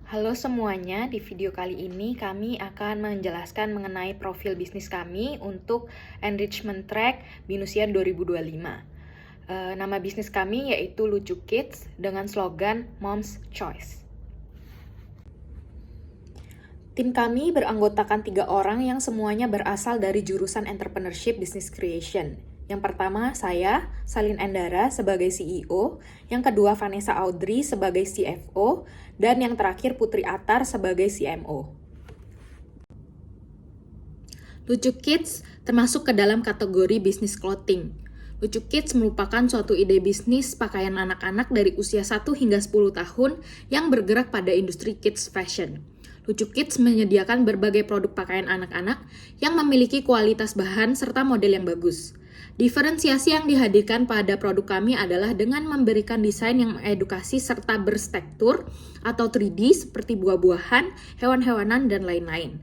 Halo semuanya, di video kali ini kami akan menjelaskan mengenai profil bisnis kami untuk Enrichment Track Binusia 2025. Nama bisnis kami yaitu Lucu Kids dengan slogan Mom's Choice. Tim kami beranggotakan 3 orang yang semuanya berasal dari jurusan Entrepreneurship Business Creation. Yang pertama, saya, Salin Endara, sebagai CEO. Yang kedua, Vanessa Audrey sebagai CFO. Dan yang terakhir, Putri Atar sebagai CMO. Lucu Kids termasuk ke dalam kategori bisnis clothing. Lucu Kids merupakan suatu ide bisnis pakaian anak-anak dari usia 1 hingga 10 tahun yang bergerak pada industri kids fashion. Lucu Kids menyediakan berbagai produk pakaian anak-anak yang memiliki kualitas bahan serta model yang bagus. Diferensiasi yang dihadirkan pada produk kami adalah dengan memberikan desain yang mengedukasi serta berstruktur atau 3D seperti buah-buahan, hewan-hewanan, dan lain-lain.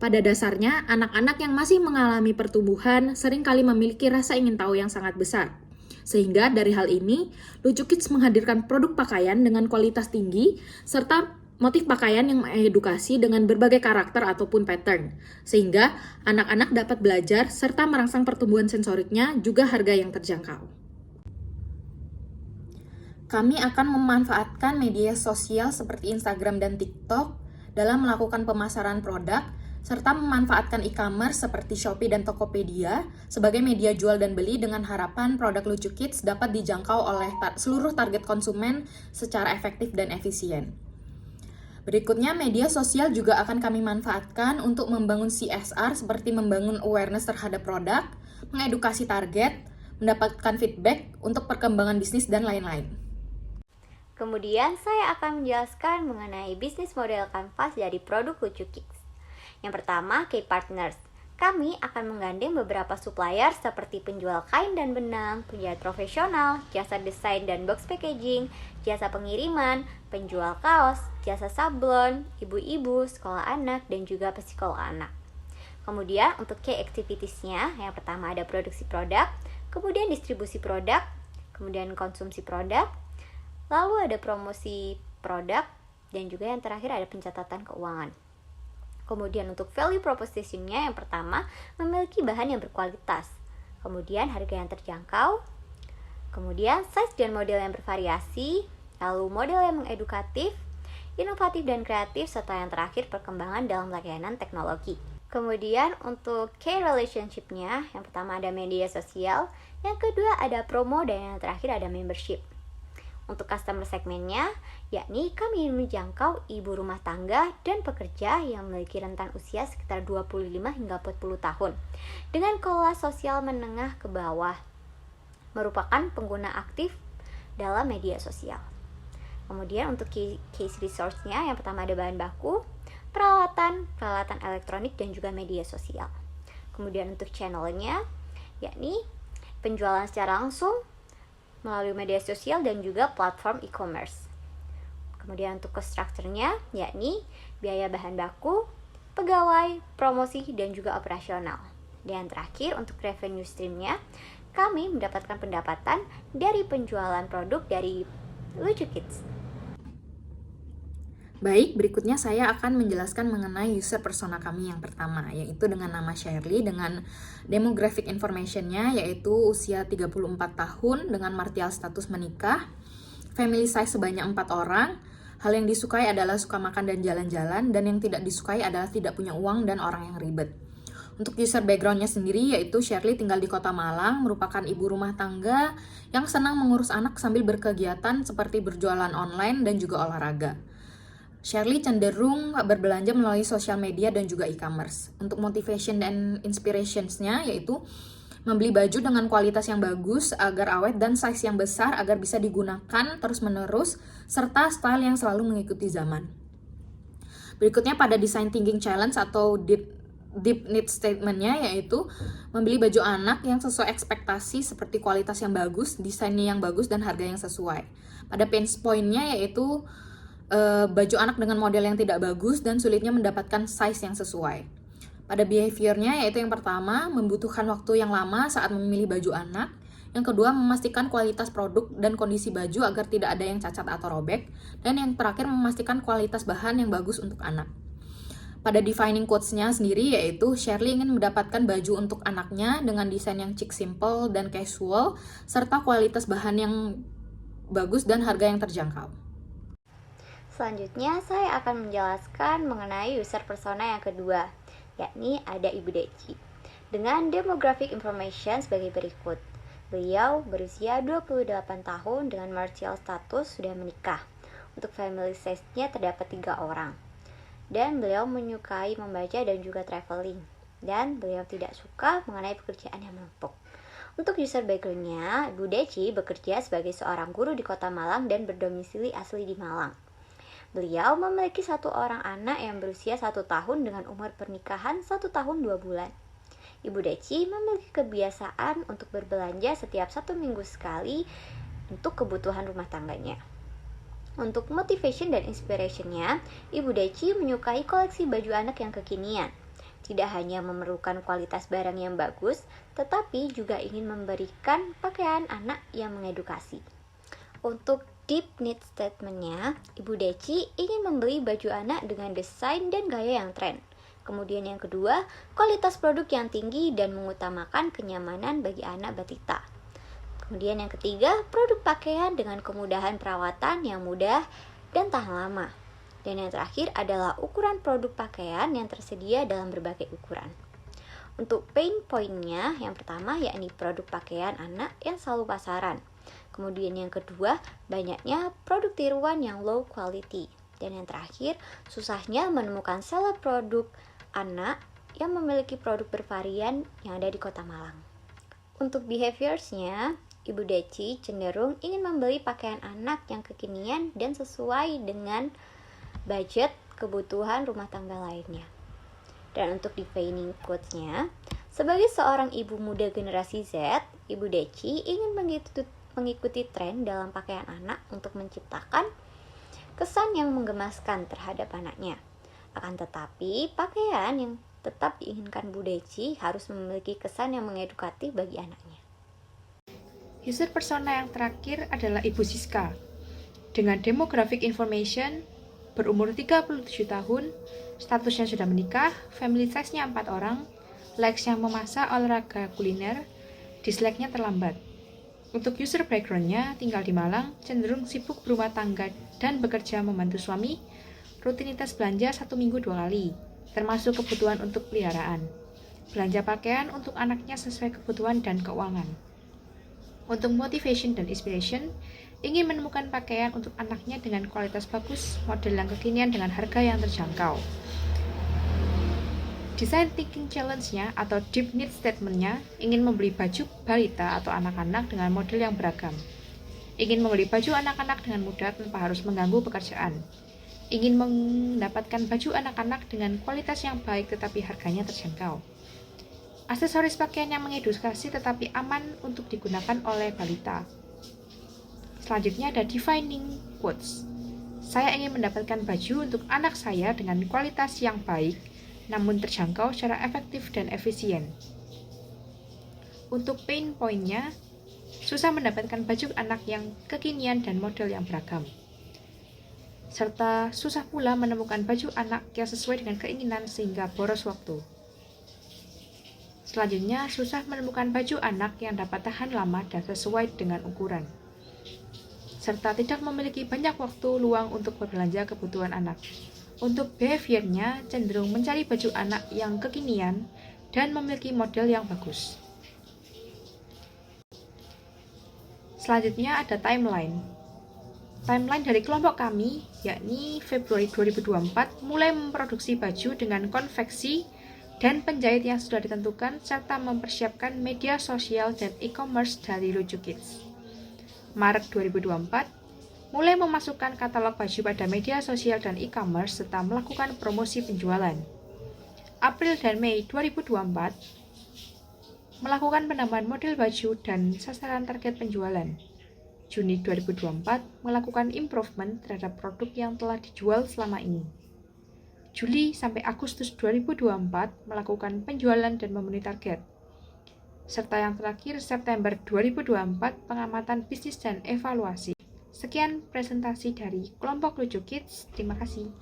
Pada dasarnya, anak-anak yang masih mengalami pertumbuhan seringkali memiliki rasa ingin tahu yang sangat besar. Sehingga dari hal ini, Lucu Kids menghadirkan produk pakaian dengan kualitas tinggi serta motif pakaian yang mengedukasi dengan berbagai karakter ataupun pattern, sehingga anak-anak dapat belajar serta merangsang pertumbuhan sensoriknya, juga harga yang terjangkau. Kami akan memanfaatkan media sosial seperti Instagram dan TikTok dalam melakukan pemasaran produk, serta memanfaatkan e-commerce seperti Shopee dan Tokopedia sebagai media jual dan beli dengan harapan produk Lucu Kids dapat dijangkau oleh seluruh target konsumen secara efektif dan efisien. Berikutnya, media sosial juga akan kami manfaatkan untuk membangun CSR seperti membangun awareness terhadap produk, mengedukasi target, mendapatkan feedback untuk perkembangan bisnis, dan lain-lain. Kemudian saya akan menjelaskan mengenai bisnis model kanvas dari produk Lucu Kids. Yang pertama, key partners. Kami akan menggandeng beberapa supplier seperti penjual kain dan benang, penjahit profesional, jasa desain dan box packaging, jasa pengiriman, penjual kaos, jasa sablon, ibu-ibu, sekolah anak, dan juga psikolog anak. Kemudian untuk key activitiesnya, yang pertama ada produksi produk, kemudian distribusi produk, kemudian konsumsi produk, lalu ada promosi produk, dan juga yang terakhir ada pencatatan keuangan. Kemudian untuk value proposition-nya, yang pertama memiliki bahan yang berkualitas, kemudian harga yang terjangkau, kemudian size dan model yang bervariasi, lalu model yang mengedukatif, inovatif dan kreatif, serta yang terakhir perkembangan dalam layanan teknologi. Kemudian untuk key relationship-nya, yang pertama ada media sosial, yang kedua ada promo, dan yang terakhir ada membership. Untuk customer segmennya, yakni kami menjangkau ibu rumah tangga dan pekerja yang memiliki rentan usia sekitar 25 hingga 40 tahun dengan kelas sosial menengah ke bawah, merupakan pengguna aktif dalam media sosial. Kemudian untuk case resource-nya, yang pertama ada bahan baku, peralatan elektronik, dan juga media sosial. Kemudian untuk channel-nya, yakni penjualan secara langsung melalui media sosial dan juga platform e-commerce. Kemudian untuk cost structure-nya, yakni biaya bahan baku, pegawai, promosi, dan juga operasional. Dan terakhir untuk revenue stream-nya, kami mendapatkan pendapatan dari penjualan produk dari Lucu Kids. Baik, berikutnya saya akan menjelaskan mengenai user persona kami yang pertama, yaitu dengan nama Shirley, dengan demographic information-nya yaitu usia 34 tahun dengan martial status menikah, family size sebanyak 4 orang, hal yang disukai adalah suka makan dan jalan-jalan, dan yang tidak disukai adalah tidak punya uang dan orang yang ribet. Untuk user background-nya sendiri, yaitu Shirley tinggal di Kota Malang, merupakan ibu rumah tangga yang senang mengurus anak sambil berkegiatan seperti berjualan online dan juga olahraga. Shirley cenderung berbelanja melalui sosial media dan juga e-commerce. Untuk motivation dan inspirations-nya yaitu membeli baju dengan kualitas yang bagus agar awet dan size yang besar agar bisa digunakan terus-menerus, serta style yang selalu mengikuti zaman. Berikutnya pada design thinking challenge atau deep need statement-nya yaitu membeli baju anak yang sesuai ekspektasi seperti kualitas yang bagus, desainnya yang bagus, dan harga yang sesuai. Pada pain point-nya yaitu baju anak dengan model yang tidak bagus dan sulitnya mendapatkan size yang sesuai. Pada behavior-nya yaitu yang pertama, membutuhkan waktu yang lama saat memilih baju anak. Yang kedua, memastikan kualitas produk dan kondisi baju agar tidak ada yang cacat atau robek. Dan yang terakhir, memastikan kualitas bahan yang bagus untuk anak. Pada defining quotes-nya sendiri, yaitu Shirley ingin mendapatkan baju untuk anaknya dengan desain yang chic, simple, dan casual, serta kualitas bahan yang bagus dan harga yang terjangkau. Selanjutnya, saya akan menjelaskan mengenai user persona yang kedua, yakni ada Ibu Deci. Dengan demographic information sebagai berikut. Beliau berusia 28 tahun dengan marital status sudah menikah. Untuk family size-nya terdapat 3 orang. Dan beliau menyukai membaca dan juga traveling. Dan beliau tidak suka mengenai pekerjaan yang menumpuk. Untuk user background-nya, Ibu Deci bekerja sebagai seorang guru di Kota Malang dan berdomisili asli di Malang. Beliau memiliki 1 orang anak yang berusia 1 tahun dengan umur pernikahan 1 tahun 2 bulan. Ibu Deci memiliki kebiasaan untuk berbelanja setiap 1 minggu sekali untuk kebutuhan rumah tangganya. Untuk motivation dan inspiration-nya, Ibu Deci menyukai koleksi baju anak yang kekinian. Tidak hanya memerlukan kualitas barang yang bagus, tetapi juga ingin memberikan pakaian anak yang mengedukasi. Untuk deep need statement-nya, Ibu Deci ingin membeli baju anak dengan desain dan gaya yang tren. Kemudian yang kedua, kualitas produk yang tinggi dan mengutamakan kenyamanan bagi anak balita. Kemudian yang ketiga, produk pakaian dengan kemudahan perawatan yang mudah dan tahan lama. Dan yang terakhir adalah ukuran produk pakaian yang tersedia dalam berbagai ukuran. Untuk pain point-nya, yang pertama yakni produk pakaian anak yang selalu pasaran. Kemudian yang kedua, banyaknya produk tiruan yang low quality. Dan yang terakhir, susahnya menemukan seller produk anak yang memiliki produk bervarian yang ada di Kota Malang. Untuk behaviors-nya, Ibu Deci cenderung ingin membeli pakaian anak yang kekinian dan sesuai dengan budget kebutuhan rumah tangga lainnya. Dan untuk defining quotes-nya, sebagai seorang ibu muda generasi Z, Ibu Deci ingin mengikuti tren dalam pakaian anak untuk menciptakan kesan yang menggemaskan terhadap anaknya. Akan tetapi, pakaian yang tetap diinginkan Bu Deci harus memiliki kesan yang mengedukatif bagi anaknya. User persona yang terakhir adalah Ibu Siska. Dengan demographic information, berumur 37 tahun, statusnya sudah menikah, family size-nya 4 orang, likes-nya memasak, olahraga, kuliner, dislike-nya terlambat. Untuk user background-nya, tinggal di Malang, cenderung sibuk berumah tangga dan bekerja membantu suami, rutinitas belanja 1 minggu 2 kali, termasuk kebutuhan untuk peliharaan. Belanja pakaian untuk anaknya sesuai kebutuhan dan keuangan. Untuk motivation dan inspiration, ingin menemukan pakaian untuk anaknya dengan kualitas bagus, model yang kekinian dengan harga yang terjangkau. Design thinking challenge-nya atau deep need statement-nya ingin membeli baju balita atau anak-anak dengan model yang beragam. Ingin membeli baju anak-anak dengan mudah tanpa harus mengganggu pekerjaan. Ingin mendapatkan baju anak-anak dengan kualitas yang baik tetapi harganya terjangkau. Aksesoris pakaian yang mengedukasi tetapi aman untuk digunakan oleh balita. Selanjutnya ada defining quotes. Saya ingin mendapatkan baju untuk anak saya dengan kualitas yang baik, namun terjangkau secara efektif dan efisien. Untuk pain point-nya, susah mendapatkan baju anak yang kekinian dan model yang beragam. Serta susah pula menemukan baju anak yang sesuai dengan keinginan sehingga boros waktu. Selanjutnya, susah menemukan baju anak yang dapat tahan lama dan sesuai dengan ukuran. Serta tidak memiliki banyak waktu luang untuk berbelanja kebutuhan anak. Untuk behavior-nya, cenderung mencari baju anak yang kekinian dan memiliki model yang bagus. Selanjutnya ada timeline. Timeline dari kelompok kami, yakni Februari 2024, mulai memproduksi baju dengan konveksi dan penjahit yang sudah ditentukan, serta mempersiapkan media sosial dan e-commerce dari Lucu Kids. Maret 2024, mulai memasukkan katalog baju pada media sosial dan e-commerce, serta melakukan promosi penjualan. April dan Mei 2024, melakukan penambahan model baju dan sasaran target penjualan. Juni 2024, melakukan improvement terhadap produk yang telah dijual selama ini. Juli sampai Agustus 2024, melakukan penjualan dan memenuhi target. serta yang terakhir September 2024 pengamatan bisnis dan evaluasi. Sekian presentasi dari kelompok Lucu Kids, terima kasih.